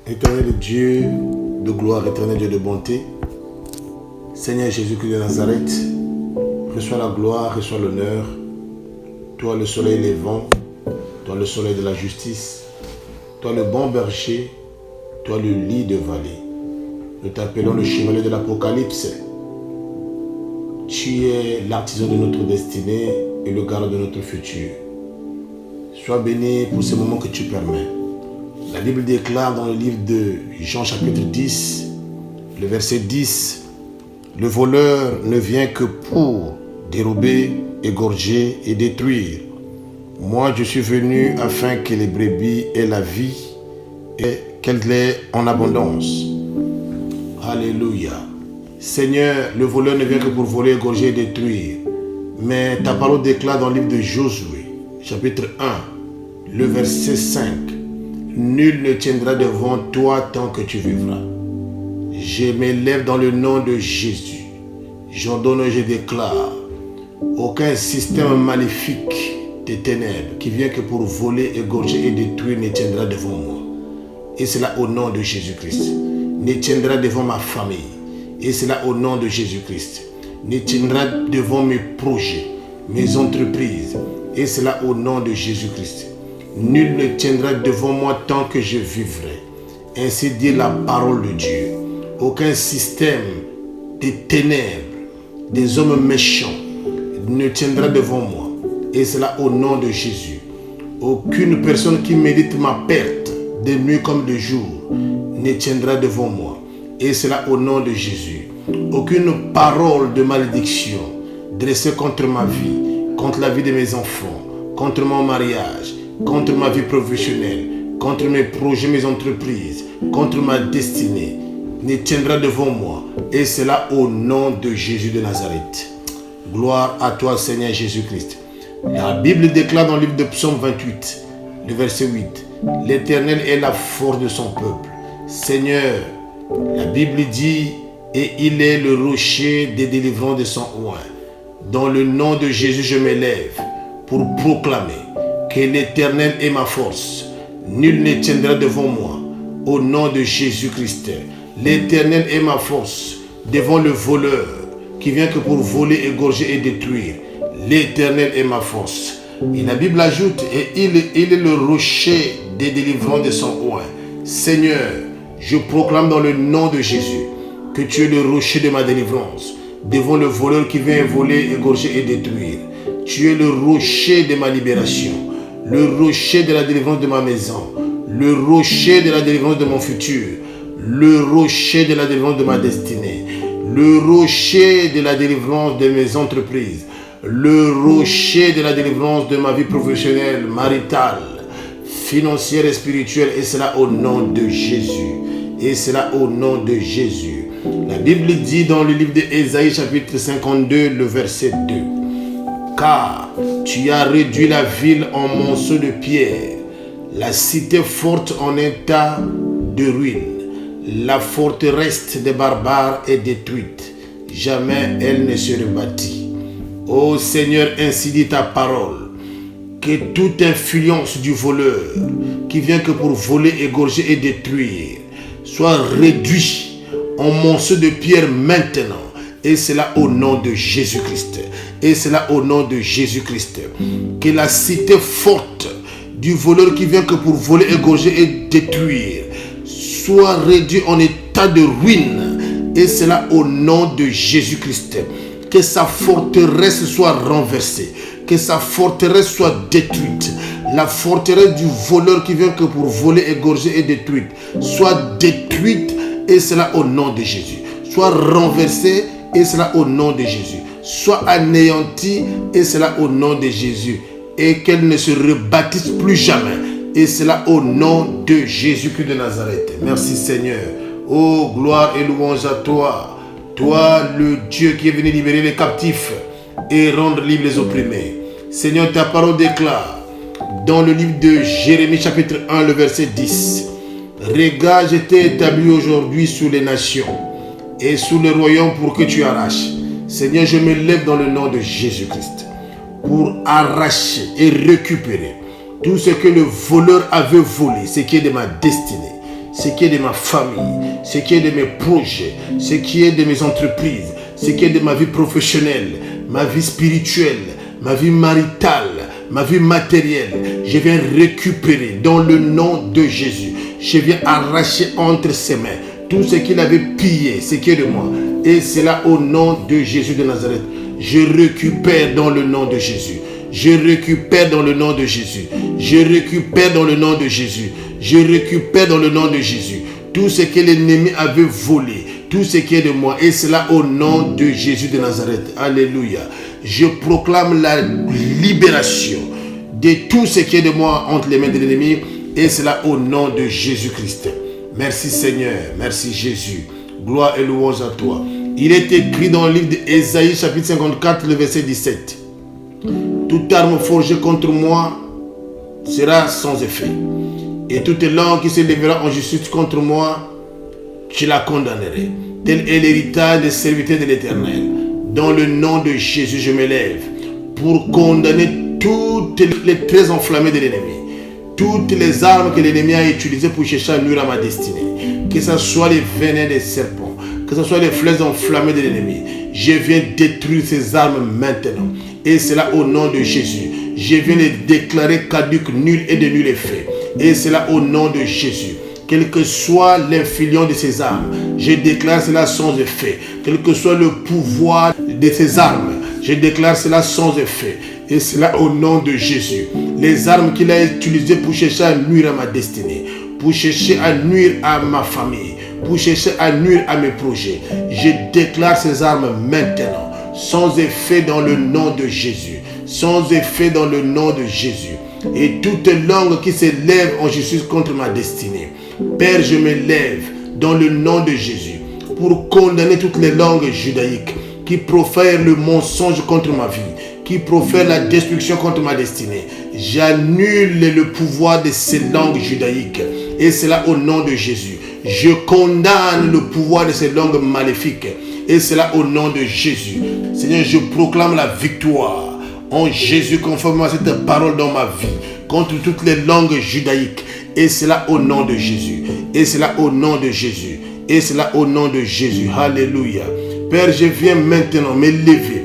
Éternel Dieu de gloire, éternel Dieu de bonté, Seigneur Jésus-Christ de Nazareth, reçois la gloire, reçois l'honneur. Toi le soleil levant, toi le soleil de la justice, toi le bon berger, toi le lit de vallée. Nous t'appelons le chevalier de l'Apocalypse. Tu es l'artisan de notre destinée et le garant de notre futur. Sois béni pour ce moment que tu permets. La Bible déclare dans le livre de Jean chapitre 10, le verset 10, « Le voleur ne vient que pour dérober, égorger et détruire. Moi, je suis venu afin que les brebis aient la vie et qu'elle l'ait en abondance. » Alléluia. Seigneur, le voleur ne vient que pour voler, égorger et détruire. Mais ta parole déclare dans le livre de Josué, chapitre 1, le verset 5, « Nul ne tiendra devant toi tant que tu vivras. » Je m'élève dans le nom de Jésus. J'ordonne et je déclare, aucun système maléfique des ténèbres qui vient que pour voler, égorger et détruire ne tiendra devant moi. Et cela au nom de Jésus-Christ. Ne tiendra devant ma famille. Et cela au nom de Jésus-Christ. Ne tiendra devant mes projets, mes entreprises. Et cela au nom de Jésus-Christ. Nul ne tiendra devant moi tant que je vivrai. Ainsi dit la parole de Dieu. Aucun système des ténèbres, des hommes méchants, ne tiendra devant moi. Et cela au nom de Jésus. Aucune personne qui médite ma perte, de nuit comme de jour, ne tiendra devant moi. Et cela au nom de Jésus. Aucune parole de malédiction dressée contre ma vie, contre la vie de mes enfants, contre mon mariage, contre ma vie professionnelle, contre mes projets, mes entreprises, contre ma destinée, ne tiendra devant moi. Et cela au nom de Jésus de Nazareth. Gloire à toi, Seigneur Jésus-Christ. La Bible déclare dans le livre de Psaume 28, le verset 8, « L'Éternel est la force de son peuple. » Seigneur, la Bible dit, « Et il est le rocher des délivrances de son oint. » Dans le nom de Jésus, je m'élève pour proclamer que l'Éternel est ma force. Nul ne tiendra devant moi. Au nom de Jésus-Christ, l'Éternel est ma force devant le voleur qui vient que pour voler, égorger et détruire. L'Éternel est ma force. Et la Bible ajoute, et il est le rocher des délivrances de son oint. Seigneur, je proclame dans le nom de Jésus que tu es le rocher de ma délivrance devant le voleur qui vient voler, égorger et détruire. Tu es le rocher de ma libération, le rocher de la délivrance de ma maison, le rocher de la délivrance de mon futur, le rocher de la délivrance de ma destinée, le rocher de la délivrance de mes entreprises, le rocher de la délivrance de ma vie professionnelle, maritale, financière et spirituelle, et cela au nom de Jésus. Et cela au nom de Jésus. La Bible dit dans le livre d'Ésaïe chapitre 52, le verset 2, « Car tu as réduit la ville en monceau de pierre, la cité forte en état de ruine. La forteresse des barbares est détruite. Jamais elle ne se rebâtit. Ô Seigneur, ainsi dit ta parole, que toute influence du voleur qui vient que pour voler, égorger et détruire soit réduite en monceau de pierre maintenant. Et cela au nom de Jésus-Christ. Et cela au nom de Jésus-Christ. Que la cité forte du voleur qui vient que pour voler, égorger et détruire soit réduite en état de ruine. Et cela au nom de Jésus-Christ. Que sa forteresse soit renversée. Que sa forteresse soit détruite. La forteresse du voleur qui vient que pour voler, égorger et détruire soit détruite. Et cela au nom de Jésus. Soit renversée. Et cela au nom de Jésus. Soit anéantie. Et cela au nom de Jésus. Et qu'elle ne se rebâtisse plus jamais. Et cela au nom de Jésus-Christ de Nazareth. Merci Seigneur. Oh, gloire et louange à toi. Toi, le Dieu qui est venu libérer les captifs et rendre libres les opprimés. Seigneur, ta parole déclare dans le livre de Jérémie chapitre 1, le verset 10. « Regarde, je t'ai établi aujourd'hui sous les nations et sous le royaume pour que tu arraches. » Seigneur, je me lève dans le nom de Jésus-Christ pour arracher et récupérer tout ce que le voleur avait volé, ce qui est de ma destinée, ce qui est de ma famille, ce qui est de mes projets, ce qui est de mes entreprises, ce qui est de ma vie professionnelle, ma vie spirituelle, ma vie maritale, ma vie matérielle. Je viens récupérer dans le nom de Jésus. Je viens arracher entre ses mains tout ce qu'il avait pillé, ce qui est de moi. Et c'est là au nom de Jésus de Nazareth. Je récupère dans le nom de Jésus. Je récupère dans le nom de Jésus. Je récupère dans le nom de Jésus. Je récupère dans le nom de Jésus. Tout ce que l'ennemi avait volé, tout ce qui est de moi. Et cela au nom de Jésus de Nazareth. Alléluia. Je proclame la libération de tout ce qui est de moi entre les mains de l'ennemi. Et cela au nom de Jésus-Christ. Merci Seigneur. Merci Jésus. Gloire et louange à toi. Il est écrit dans le livre d'Ésaïe chapitre 54, le verset 17. Toute arme forgée contre moi sera sans effet. Et toute langue qui se lèvera en justice contre moi, je la condamnerai. Tel est l'héritage des serviteurs de l'Éternel. Dans le nom de Jésus, je me lève pour condamner toutes les traits enflammés de l'ennemi. Toutes les armes que l'ennemi a utilisées pour chercher à nuire à ma destinée. Que ce soit les venins des serpents, que ce soit les flèches enflammées de l'ennemi. Je viens détruire ces armes maintenant. Et cela au nom de Jésus. Je viens les déclarer caduques, nuls et de nul effet. Et cela au nom de Jésus. Quel que soit l'influence de ces armes, je déclare cela sans effet. Quel que soit le pouvoir de ces armes, je déclare cela sans effet. Et cela au nom de Jésus. Les armes qu'il a utilisées pour chercher à nuire à ma destinée, pour chercher à nuire à ma famille, pour chercher à nuire à mes projets, je déclare ces armes maintenant. Sans effet dans le nom de Jésus. Sans effet dans le nom de Jésus. Et toute langue qui se lève en justice contre ma destinée. Père, je me lève dans le nom de Jésus pour condamner toutes les langues judaïques qui profèrent le mensonge contre ma vie, qui profèrent la destruction contre ma destinée. J'annule le pouvoir de ces langues judaïques. Et cela au nom de Jésus. Je condamne le pouvoir de ces langues maléfiques. Et cela au nom de Jésus. Seigneur, je proclame la victoire en Jésus conformément à cette parole dans ma vie contre toutes les langues judaïques. Et cela au nom de Jésus. Et cela au nom de Jésus. Et cela au nom de Jésus. Alléluia. Père, je viens maintenant me lever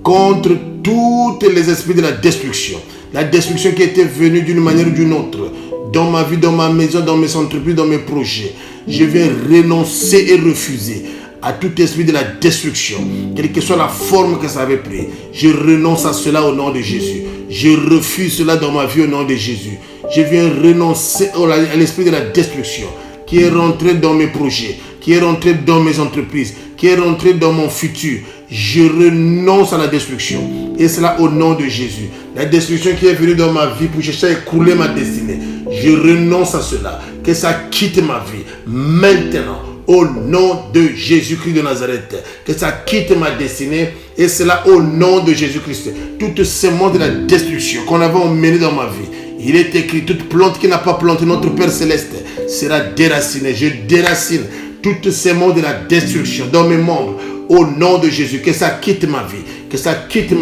contre tous les esprits de la destruction. La destruction qui était venue d'une manière ou d'une autre dans ma vie, dans ma maison, dans mes entreprises, dans mes projets. Je viens renoncer et refuser à tout esprit de la destruction, quelle que soit la forme que ça avait pris. Je renonce à cela au nom de Jésus. Je refuse cela dans ma vie au nom de Jésus. Je viens renoncer à l'esprit de la destruction qui est rentré dans mes projets, qui est rentré dans mes entreprises, qui est rentré dans mon futur. Je renonce à la destruction. Et cela au nom de Jésus. La destruction qui est venue dans ma vie pour chercher à écrouler ma destinée. Je renonce à cela. Que ça quitte ma vie maintenant. Au nom de Jésus-Christ de Nazareth. Que ça quitte ma destinée. Et cela au nom de Jésus-Christ. Toutes ces mondes de la destruction qu'on avait emmené dans ma vie. Il est écrit, toute plante qui n'a pas planté notre Père Céleste sera déracinée. Je déracine toutes ces mondes de la destruction dans mes membres. Au nom de Jésus, que ça quitte ma vie, que ça quitte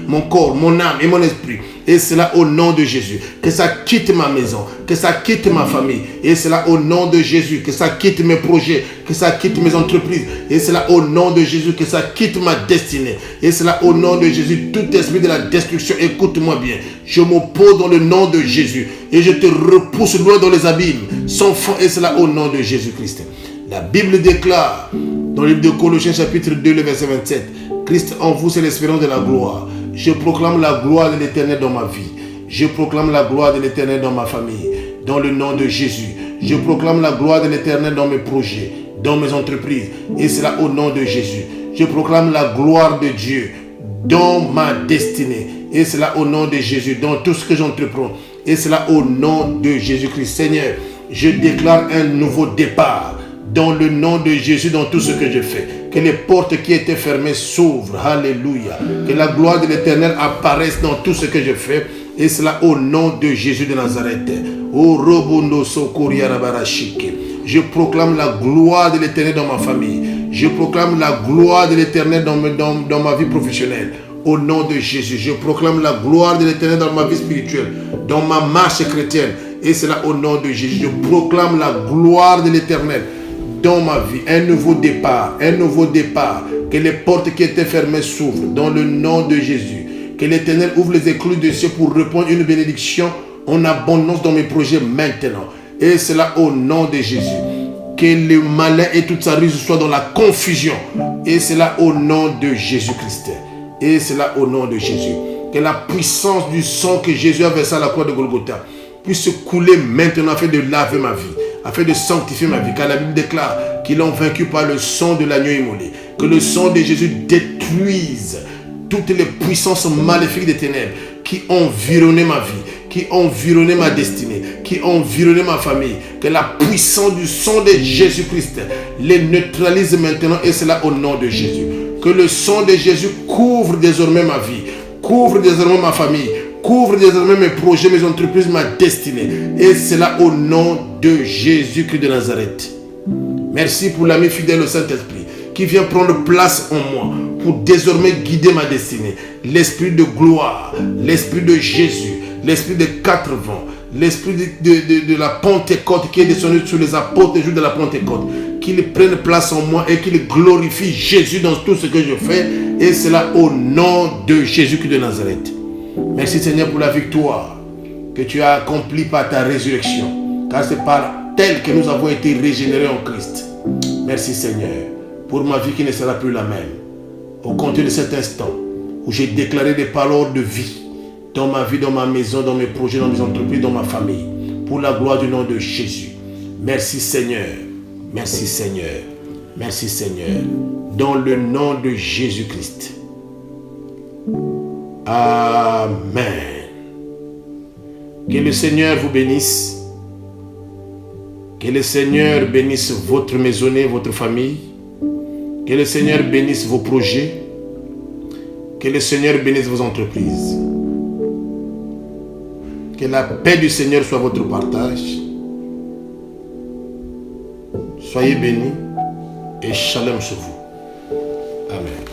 mon corps, mon âme et mon esprit. Et cela au nom de Jésus. Que ça quitte ma maison, que ça quitte ma famille. Et cela au nom de Jésus. Que ça quitte mes projets, que ça quitte mes entreprises. Et cela au nom de Jésus. Que ça quitte ma destinée. Et cela au nom de Jésus. Tout esprit de la destruction, écoute-moi bien. Je m'oppose dans le nom de Jésus. Et je te repousse loin dans les abîmes. Sans fin. Et cela au nom de Jésus-Christ. La Bible déclare dans le livre de Colossiens chapitre 2, le verset 27. Christ en vous, c'est l'espérance de la gloire. Je proclame la gloire de l'Éternel dans ma vie. Je proclame la gloire de l'Éternel dans ma famille. Dans le nom de Jésus. Je proclame la gloire de l'Éternel dans mes projets, dans mes entreprises. Et cela au nom de Jésus. Je proclame la gloire de Dieu dans ma destinée. Et cela au nom de Jésus, dans tout ce que j'entreprends. Et cela au nom de Jésus-Christ. Seigneur, je déclare un nouveau départ. Dans le nom de Jésus, dans tout ce que je fais. Que les portes qui étaient fermées s'ouvrent. Alléluia. Que la gloire de l'Éternel apparaisse dans tout ce que je fais. Et cela au nom de Jésus de Nazareth. Je proclame la gloire de l'Éternel dans ma famille. Je proclame la gloire de l'Éternel dans ma vie professionnelle. Au nom de Jésus, je proclame la gloire de l'Éternel dans ma vie spirituelle, dans ma marche chrétienne. Et c'est là au nom de Jésus. Je proclame la gloire de l'Éternel dans ma vie. Un nouveau départ, un nouveau départ. Que les portes qui étaient fermées s'ouvrent dans le nom de Jésus. Que l'Éternel ouvre les écluses de cieux pour répondre une bénédiction en abondance dans mes projets maintenant. Et c'est là au nom de Jésus. Que le malin et toute sa ruse soient dans la confusion. Et c'est là au nom de Jésus-Christ. Et c'est là au nom de Jésus. Que la puissance du sang que Jésus a versé à la croix de Golgotha puisse couler maintenant afin de laver ma vie, afin de sanctifier ma vie. Car la Bible déclare qu'ils l'ont vaincu par le sang de l'agneau immolé. Que le sang de Jésus détruise toutes les puissances maléfiques des ténèbres qui environnaient ma vie, qui environnaient ma destinée, qui environnaient ma famille. Que la puissance du sang de Jésus-Christ les neutralise maintenant, et c'est là au nom de Jésus. Que le sang de Jésus couvre désormais ma vie, couvre désormais ma famille, couvre désormais mes projets, mes entreprises, ma destinée. Et c'est là au nom de Jésus-Christ de Nazareth. Merci pour l'ami fidèle au Saint-Esprit qui vient prendre place en moi pour désormais guider ma destinée. L'esprit de gloire, l'esprit de Jésus, l'esprit des 4 vents, l'esprit de la Pentecôte qui est descendu sur les apôtres le jour de la Pentecôte, qu'il prenne place en moi et qu'il glorifie Jésus dans tout ce que je fais. Et cela au nom de Jésus-Christ de Nazareth. Merci Seigneur pour la victoire que tu as accomplie par ta résurrection, car c'est par tel que nous avons été régénérés en Christ. Merci Seigneur pour ma vie qui ne sera plus la même. Au compte de cet instant où j'ai déclaré des paroles de vie dans ma vie, dans ma maison, dans mes projets, dans mes entreprises, dans ma famille, pour la gloire du nom de Jésus. Merci Seigneur, merci Seigneur, merci Seigneur, dans le nom de Jésus-Christ. Amen. Que le Seigneur vous bénisse. Que le Seigneur bénisse votre maisonnée, votre famille. Que le Seigneur bénisse vos projets. Que le Seigneur bénisse vos entreprises. Que la paix du Seigneur soit votre partage. Soyez bénis et shalom sur vous. Amen.